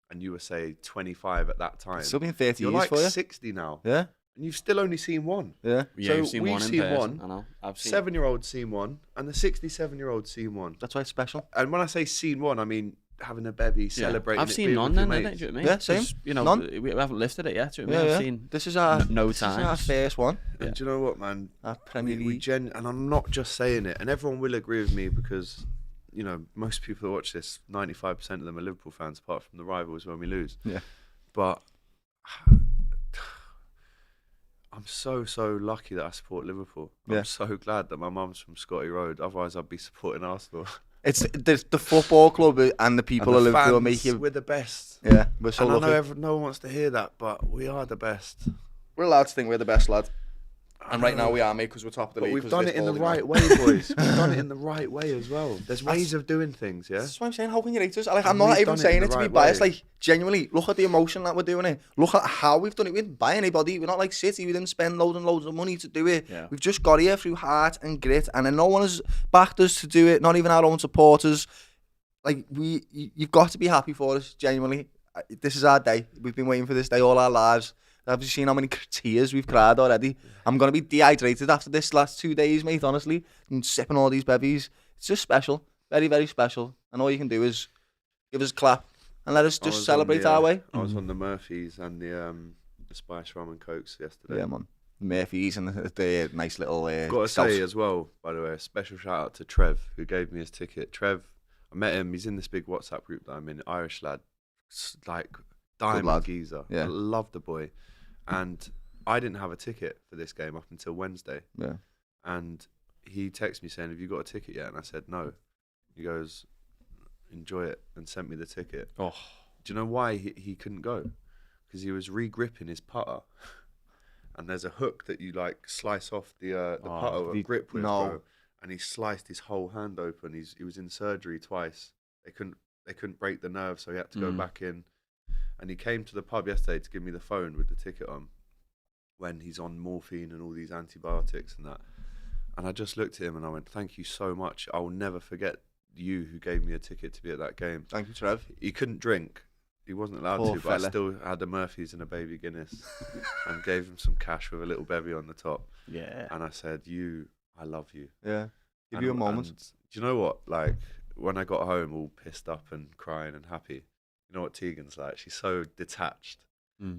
and you were, say, 25 at that time, It's still been 30 you're years like for you. 60 now. Yeah. And you've still only seen one. Yeah. Yeah, So you've seen we've one in seen person. one. I know. I've seen 7-year-old seen one, and the 67-year-old seen one. That's why it's special. And when I say seen one, I mean having a bevy, celebrating. I've it, seen being none with your then, mates. do you know what I mean? Yeah, same. 'Cause, you know, None. we haven't lifted it yet, do you know what I Yeah, mean? yeah. I've seen This is our this is our This is our first one. And do you know what, man? Our Premier We League. and I'm not just saying it, and everyone will agree with me because, you know, most people that watch this, 95% of them are Liverpool fans, apart from the rivals when we lose. Yeah. But I'm so lucky that I support Liverpool. Yeah. I'm so glad that my mum's from Scotty Road. Otherwise, I'd be supporting Arsenal. It's the football club and the people And of the Liverpool fans, make you. we're the best. Yeah, we're so And I lucky. know no one wants to hear that, but we are the best. We're allowed to think we're the best, lad. I And right know. now we are, mate, because we're top of the But league. we've 'cause done this it in the ball, right way, boys. We've done it in the right way as well. There's ways of doing things, yeah? That's what I'm saying. How can you rate us? Like, I'm And not we've even done it saying in it the to be right biased. way. Like, genuinely, look at the emotion that we're doing it. Look at how we've done it. We didn't buy anybody. We're not like City. We didn't spend loads and loads of money to do it. Yeah. We've just got here through heart and grit. And then no one has backed us to do it. Not even our own supporters. Like, you've got to be happy for us, genuinely. This is our day. We've been waiting for this day all our lives. Have you seen how many tears we've cried already? I'm going to be dehydrated after this last 2 days, mate, honestly. And sipping all these bevies. It's just special. Very, very special. And all you can do is give us a clap and let us I just was celebrate on the, our way. I was on the Murphys and the Spice Rum and Cokes yesterday. Yeah, man. Murphy's and the nice little... Got to say as well, by the way, a special shout out to Trev, who gave me his ticket. Trev, I met him. He's in this big WhatsApp group that I'm in. Irish lad, like diamond lad. geezer. Yeah. I love the boy, and I didn't have a ticket for this game up until Wednesday. Yeah. And he texted me saying, "Have you got a ticket yet?" And I said, "No." He goes, "Enjoy it," and sent me the ticket. Oh, Do you know why he couldn't go? Because he was re-gripping his putter, and there's a hook that you like slice off the putter with grip with, no. bro. And he sliced his whole hand open. He was in surgery twice. They couldn't break the nerve, so he had to go back in. And he came to the pub yesterday to give me the phone with the ticket on, when he's on morphine and all these antibiotics and that. And I just looked at him and I went, "Thank you so much. I will never forget you who gave me a ticket to be at that game." Thank you, Trev. He couldn't drink. He wasn't allowed Poor to, but I fella. still had a Murphy's and a baby Guinness and gave him some cash with a little bevy on the top. yeah. And I said, I love you. Yeah. Give And- you a moment. and do you know what? Like, when I got home all pissed up and crying and happy, you know what Tegan's like? She's so detached.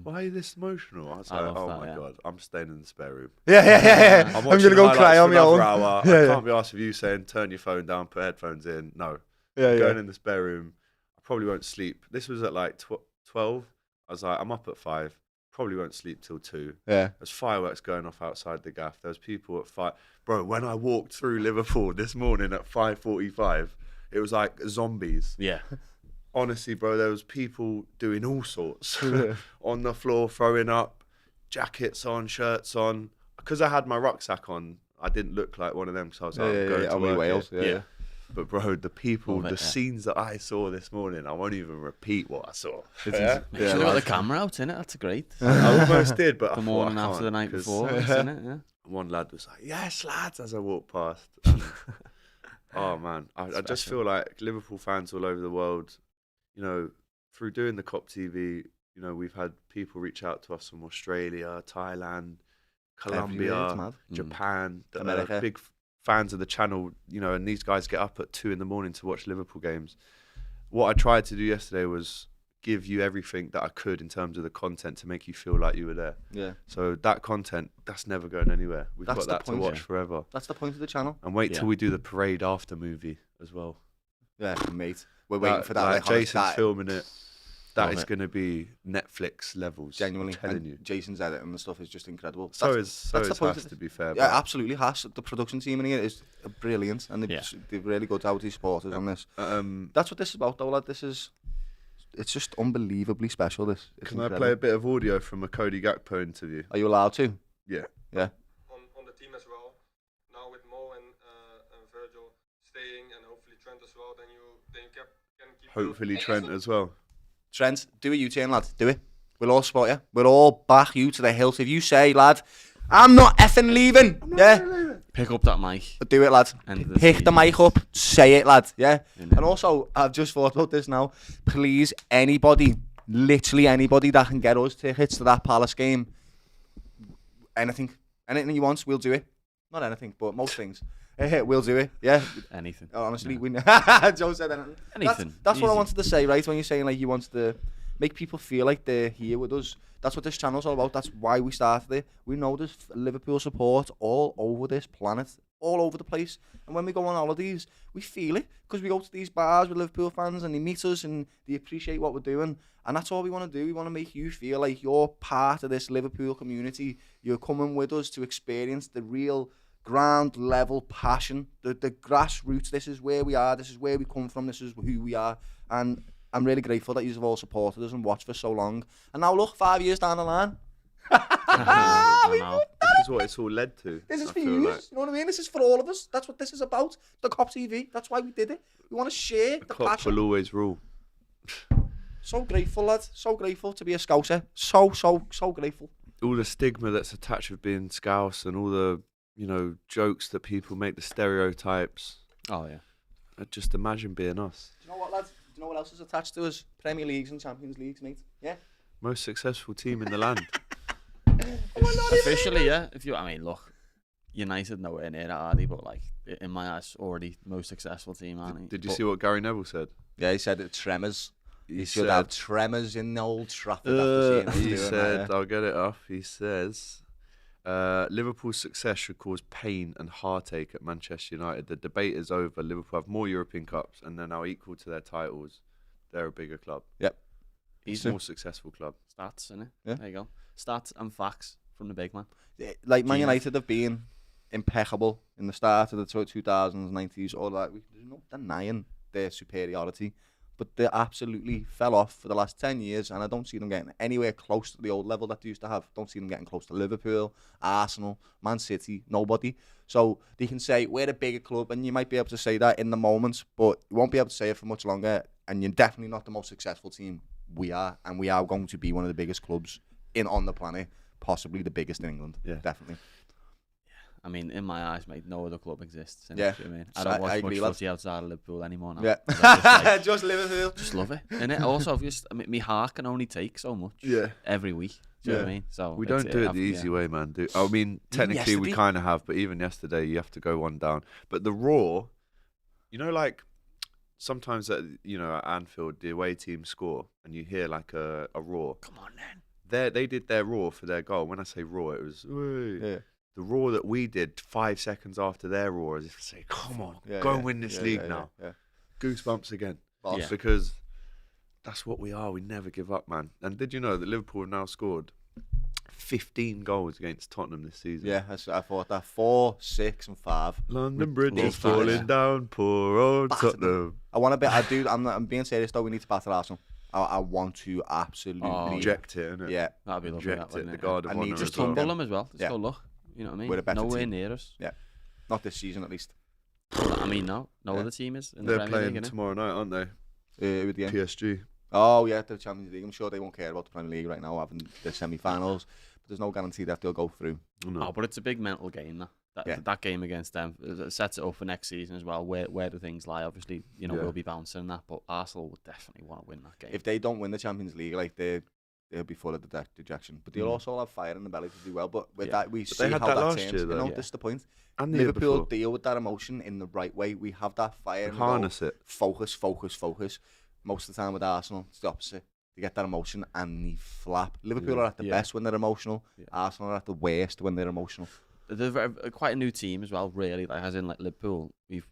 Why are you this emotional? I was I like, love oh that, my yeah. God, I'm staying in the spare room. Yeah. I'm I'm watching going to go highlights cry for on my another own. hour. Yeah, I yeah. can't be asked with you saying, turn your phone down, put headphones in. No. Yeah, Going in the spare room. I probably won't sleep. This was at like 12. I was like, I'm up at 5. Probably won't sleep till 2. Yeah. There's fireworks going off outside the gaff. There was people at 5. Bro, when I walked through Liverpool this morning at 5:45, it was like zombies. Yeah. Honestly, bro, there was people doing all sorts on the floor, throwing up, jackets on, shirts on. Because I had my rucksack on, I didn't look like one of them. So I was like, I'm going to work Wales. here. Yeah. But bro, the people, Love it, the yeah. scenes that I saw this morning, I won't even repeat what I saw. Should Yeah? have got the camera out, innit? That's great. I almost did, but I The thought morning I after can't, the night 'cause before, isn't it? Yeah. one lad was like, "Yes, lads," as I walked past. And, oh man, I just Special. feel like Liverpool fans all over the world, you know, through doing the Kop TV, you know, we've had people reach out to us from Australia, Thailand, Everywhere, it's Colombia, mad. Japan, that are America. big fans of the channel, you know, and these guys get up at 2 a.m. to watch Liverpool games. What I tried to do yesterday was give you everything that I could in terms of the content to make you feel like you were there. Yeah. So that content, that's never going anywhere. We've That's got the that to point, watch yeah. forever. That's the point of the channel. And wait Yeah. till we do the parade after movie as well. Yeah, mate. We're waiting for that. Like Like, honest, Jason's that filming it. That Love is it. going to be Netflix levels. genuinely. I'm telling And you. Jason's editing and stuff is just incredible. So That's the is point Haas, of to be fair. Yeah, but, absolutely. Has the production team in here is brilliant, and Yeah. they're really good how they support us on this. um, That's what this is about, though, lad. This is just unbelievably special. It's Can incredible. I play a bit of audio from a Cody Gakpo interview? Are you allowed to? Yeah. Yeah. On the team as well. Now with Mo and Virgil staying, and hopefully Trent as well, then you can keep. Hopefully Trent as well. Trent, do a U-turn, lad. Do it. We'll all support you. We'll all back you to the hilt. If you say, lad, I'm not effing leaving, Pick up that mic. do it, lad. And Pick the mic up. Say it, lad. Yeah. And also, I've just thought about this now. Please, anybody, literally anybody that can get us tickets to that Palace game, anything he wants, we'll do it. Not anything, but most things. We'll do it. Yeah. Anything. Honestly, we. Joe said anything. Anything. That's what I Easy. wanted to say, right? When you're saying like you want to make people feel like they're here with us. That's what this channel's all about. That's why we started it. We know there's Liverpool support all over this planet, all over the place. And when we go on holidays, we feel it because we go to these bars with Liverpool fans and they meet us and they appreciate what we're doing. And that's all we want to do. We want to make you feel like you're part of this Liverpool community. You're coming with us to experience the real ground level passion, the grassroots. This is where we are. This is where we come from. This is who we are. And I'm really grateful that you've all supported us and watched for so long. And now look, 5 years down the line. This is what it's all led to. This is I for feel you. like. You know what I mean? This is for all of us. That's what this is about. The Kop TV. That's why we did it. We want to share the Kop passion. will always rule. So grateful, lad. So grateful to be a Scouser. So grateful. All the stigma that's attached with being Scouse and all the, jokes that people make, the stereotypes. Oh, yeah. Just imagine being us. Do you know what, lad? Do you know what else is attached to us? Premier Leagues and Champions Leagues, mate. Yeah? Most successful team in the land. Officially, yeah. Look, United nowhere near that, are they? But, in my eyes, already the most successful team, aren't they? Did you see what Gary Neville said? Yeah, he said it tremors. He should said, have tremors in Old Trafford after seeing he us doing said, that, yeah. I'll get it off. He says, Liverpool's success should cause pain and heartache at Manchester United. The debate is over. Liverpool have more European Cups and they're now equal to their titles. They're a bigger club. Yep. He's a more successful club. Stats, innit? Yeah. There you go. Stats and facts from the big man. Like Man GF. United have been impeccable in the start of the 2000s, 90s, all that. There's no denying their superiority, but they absolutely fell off for the last 10 years, and I don't see them getting anywhere close to the old level that they used to have. Don't see them getting close to Liverpool, Arsenal, Man City, nobody. So they can say, we're a bigger club, and you might be able to say that in the moment, but you won't be able to say it for much longer, and you're definitely not the most successful team. We are, and we are going to be one of the biggest clubs on the planet, possibly the biggest in England. Yeah. Definitely. I mean, in my eyes, mate, no other club exists. Innit? Yeah. Do you know what I mean? So I don't I watch agree, much lad. footy outside of Liverpool anymore now. Yeah. Just, Just Liverpool. just love it. Innit? Also, my heart can only take so much every week. Do you know what I mean? So We don't do it the easy way, man. I mean, technically we yesterday- kind of have, but even yesterday you have to go one down. But the Raw, sometimes at Anfield, the away team score and you hear like a roar. Come on, then. They did their roar for their goal. When I say roar, it was Yeah. the roar that we did 5 seconds after their roar, as if to say, "Come on, go and win this league now." Yeah. Goosebumps again, Yeah. because that's what we are. We never give up, man. And did you know that Liverpool have now scored 15 goals against Tottenham this season? Yeah, I thought that 4, 6, and 5. London Bridge Love is that, falling yeah. down, poor old Battered Tottenham. I want to bet. I'm being serious though. We need to battle Arsenal. I want to absolutely. Inject it, innit? Yeah, That'd be lovely. Inject That, it, the wouldn't guard it? of I need honour Just as well. humble them as well. Just Yeah. go, look. You know what I mean? We're a better Nowhere team. near us. not this season at least. I mean, no Yeah. other team is in the They're Premier playing League, innit? tomorrow night, aren't they? With the PSG. Oh yeah, the Champions League. I'm sure they won't care about the Premier League right now, having the semi-finals. But there's no guarantee that they'll go through. Oh, but it's a big mental game, that game against them sets it up for next season as well. Where do things lie? Obviously, we'll be bouncing and that, but Arsenal would definitely want to win that game. If they don't win the Champions League, they'll be full of dejection. But they'll also have fire in the belly to do well. But with that, we see they had how that that last turns. year, though. This is the point. And the year Liverpool before. deal with that emotion in the right way. We have that fire. And we go, Harness it. Focus. Most of the time with Arsenal, it's the opposite. They get that emotion and they flap. Liverpool are at the best when they're emotional. Yeah. Arsenal are at the worst when they're emotional. They're quite a new team as well, really. As in Liverpool, we've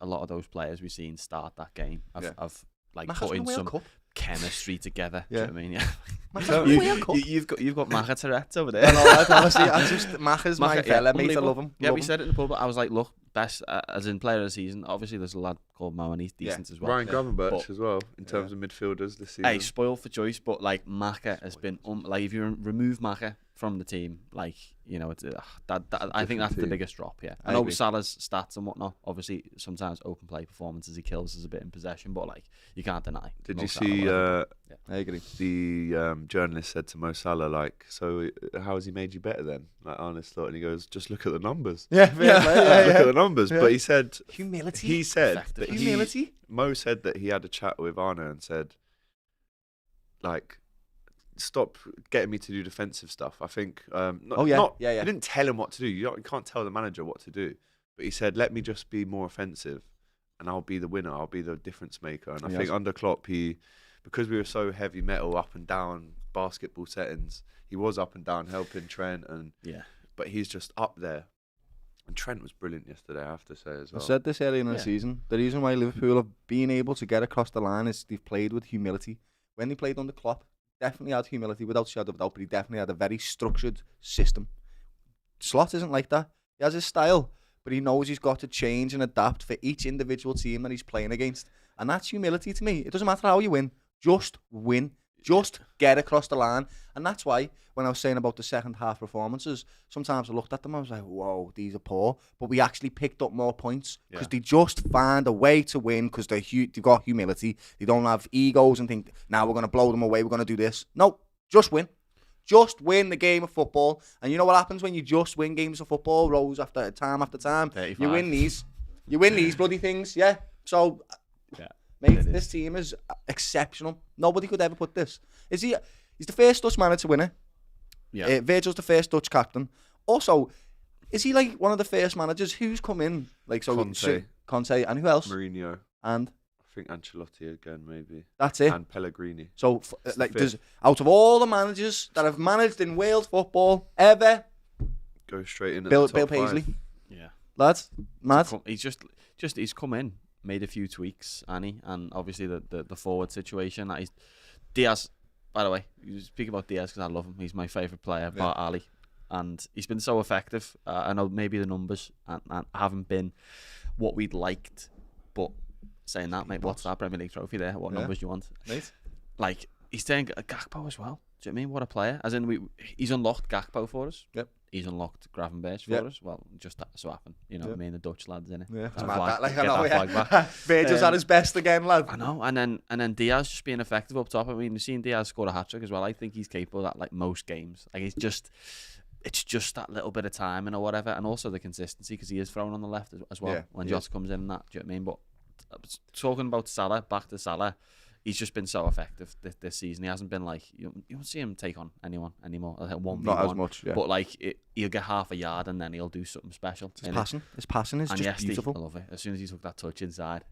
a lot of those players we've seen start that game have Macha's put won in a World some Cup. chemistry together. Yeah. Do you know what I mean? Yeah. Macha's won a World Cup. You've got Macha Tourette's over I there. know, honestly, Macha's my Macha, fella, mate. I unbelievable. love him. Yeah, Love we him. said it in the pub, but I was like, look, best as in player of the season. Obviously, there's a lad called Mo, and he's decent as well. Ryan Gravenberch But- as well in terms of midfielders this season. Hey, spoiled for choice, but like Maka has been like if you remove Maka from the team, like it's I think that's the team. biggest drop. Yeah, I I know agree. Salah's stats and whatnot. Obviously, sometimes open play performances he kills us a bit in possession, but like you can't deny. Did Mo you Salah, see whatever. I agree. the journalist said to Mo Salah, like, so how has he made you better then? Like, honest thought, and he goes, just look at the numbers. Yeah, Look at the numbers. Yeah. But he said Humility. he said Effective. that Humility. Mo said that he had a chat with Arno and said, like, stop getting me to do defensive stuff. I think. Yeah. He didn't tell him what to do. You can't tell the manager what to do. But he said, let me just be more offensive, and I'll be the winner. I'll be the difference maker. And I think under Klopp, because we were so heavy metal, up and down basketball settings, he was up and down helping Trent, but he's just up there. And Trent was brilliant yesterday, I have to say as I well. said this earlier in the season. The reason why Liverpool have been able to get across the line is they've played with humility. When they played under Klopp, definitely had humility without shadow of a doubt, but he definitely had a very structured system. Slot isn't like that. He has his style, but he knows he's got to change and adapt for each individual team that he's playing against. And that's humility to me. It doesn't matter how you win. Just win. Just get across the line. And that's why when I was saying about the second half performances, sometimes I looked at them, I was like, whoa, these are poor. But we actually picked up more points because they just find a way to win because they've got humility. They don't have egos and think, now we're going to blow them away, we're going to do this. No, just win. Just win the game of football. And you know what happens when you just win games of football, rows after time? 35. You win these. You win these bloody things, yeah. So, mate, this team is exceptional. Nobody could ever put this. He's the first Dutch manager to win it. Yeah. Virgil's the first Dutch captain. Also, is he like one of the first managers who's come in? Like Conte, and who else? Mourinho. And I think Ancelotti again, maybe. that's it. And Pellegrini. So, there's out of all the managers that have managed in Wales football ever, Go straight in at Bill the top Paisley, five. Yeah. lads, mad. He's just he's come in, made a few tweaks, and obviously the forward situation. That Diaz, by the way, you speak about Diaz because I love him. He's my favourite player, bar Ali, and he's been so effective. I know maybe the numbers haven't been what we'd liked, but saying that, mate, what's that Premier League trophy there? What numbers do you want? Mate. Like he's taking a Gakpo as well. Do you know what I mean? What a player! As in, he's unlocked Gakpo for us. Yep. He's unlocked Gravenberch for us. Well, just that so happened. You know what I mean? The Dutch lads in it. Yeah, That mad, flag- that, like, get I know, that flag back. Virgil's at his best again, lad. I know, and then Diaz just being effective up top. I mean, you've seen Diaz score a hat-trick as well. I think he's capable of that, like most games. Like it's just that little bit of timing or whatever, and also the consistency because he is thrown on the left as well when Jota comes in and that. Do you know what I mean? But talking about Salah, back to Salah, he's just been so effective this season. He hasn't been like you don't see him take on anyone anymore. Like 1v1, Not as much, yeah. But like he'll get half a yard and then he'll do something special. His passing is and just beautiful. I love it. As soon as he took that touch inside,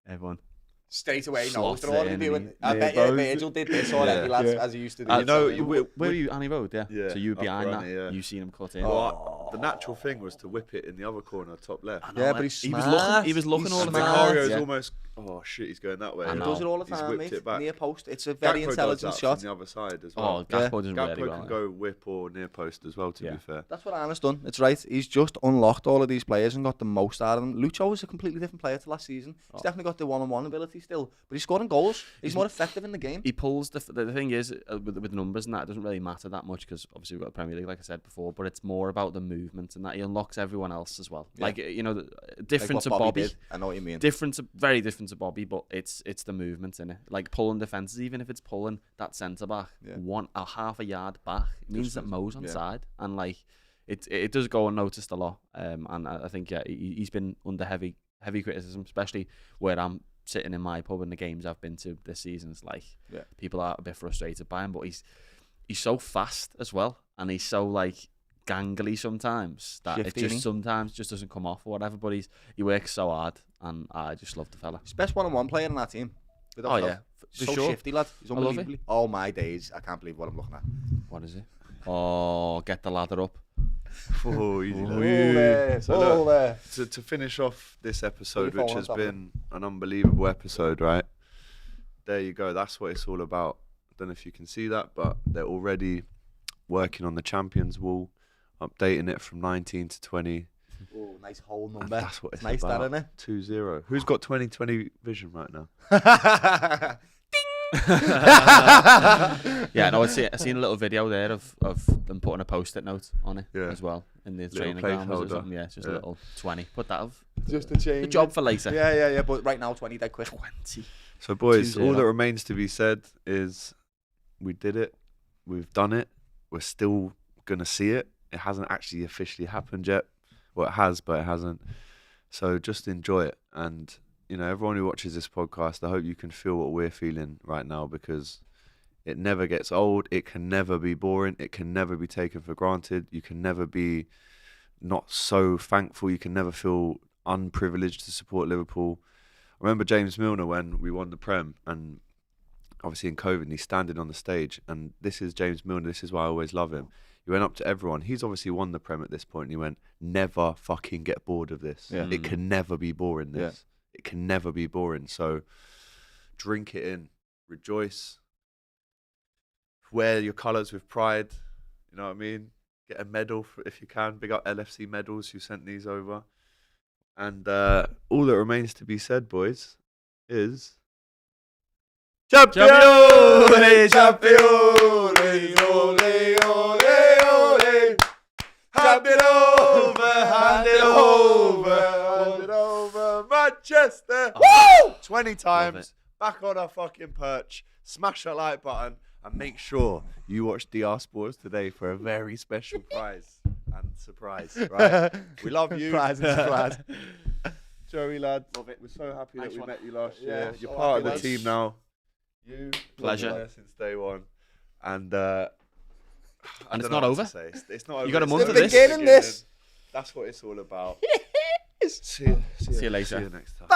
everyone. Straight away, Slots knows what it to in, do. he- I bet Virgil did this already, lads, as he used to do. You know, Where are you, Annie Road? Yeah. Yeah, So you up behind around that, it, yeah. you seen him cut in. Well, the natural thing was to whip it in the other corner, top left. I know, Yeah, eh? but he's he was smart. looking. He was looking He's all the smart. time. Vicario's Yeah. almost, oh shit, he's going that way. I He know. does it all the He's time, whipped mate. it back. Near post. It's a very Gakpo does intelligent that shot. from the other side as Oh, well. Gakpo does Gakpo really well. can go whip or near post as well, to be fair. That's what Arna's done. It's right. He's just unlocked all of these players and got the most out of them. Lucho is a completely different player to last season. He's definitely got the one-on-one ability still, but he's scoring goals. He's more effective in the game. He pulls the thing is with numbers and that, it doesn't really matter that much because obviously we've got the Premier League, like I said before, but it's more about the movement and that he unlocks everyone else as well. Yeah. Like Like different what to Bobby. did. I know what you mean. Very different to Bobby, but it's the movement in it. Like pulling defenses, even if it's pulling that centre back half a yard back, it means that Mo's on side, and like it does go unnoticed a lot. And I think he's been under heavy criticism, especially where I'm sitting in my pub in the games I've been to this season. It's like people are a bit frustrated by him, but he's so fast as well, and he's so like gangly sometimes that it just sometimes just doesn't come off or whatever. But he works so hard, and I just love the fella. He's the best one-on-one player in that team. Oh yeah, for so sure. shifty, lad. He's I love it. unbelievably. Oh my days, I can't believe what I'm looking at. What is it? Oh, get the ladder up. Oh, easy. there. To finish off this episode, Put your which phone has on top of been an unbelievable episode, right? There you go. That's what it's all about. I don't know if you can see that, but they're already working on the Champions Wall, updating it from 19 to 20. Oh, nice whole number. That's what it's nice, about. that, 2-0. Who's got 20/20 vision right now? innit? Yeah, no, I've seen a little video there of them putting a post-it note on it Yeah. as well in the Little training ground or placeholder. something. Yeah, it's just a Yeah. little 20. Put that of Just to change. the job for later. Yeah. But right now, 20 dead quick. 20. So, boys, 2-0. all that remains to be said is we did it. We've done it. We're still going to see it. It hasn't actually officially happened yet. Well, it has, but it hasn't. So just enjoy it. And, you know, everyone who watches this podcast, I hope you can feel what we're feeling right now, because it never gets old. It can never be boring. It can never be taken for granted. You can never be not so thankful. You can never feel unprivileged to support Liverpool. I remember James Milner when we won the Prem, and obviously in COVID, and he's standing on the stage, and this is James Milner. This is why I always love him. He went up to everyone. He's obviously won the Prem at this point, and he went, never fucking get bored of this. Yeah. It can never be boring, this. Yeah. It can never be boring. So drink it in. Rejoice. Wear your colours with pride. You know what I mean? Get a medal if you can. Big up LFC medals who sent these over. And all that remains to be said, boys, is... Champions! Champions! Hand it over, Manchester! Woo! 20 times, back on our fucking perch. Smash that like button and make sure you watch DR Sports today for a very special prize and surprise, right? We love you. Prize and surprise. Joey, lad, Love it. we're so happy Nice that we one. met you last Yeah, year. so You're part of the happy, team lads. now. You Pleasure. been there since day one. And And it's not over? It's not over. You got a It's month the of this? beginning, this. That's what it's all about. Yes. See you See you later. See you next time.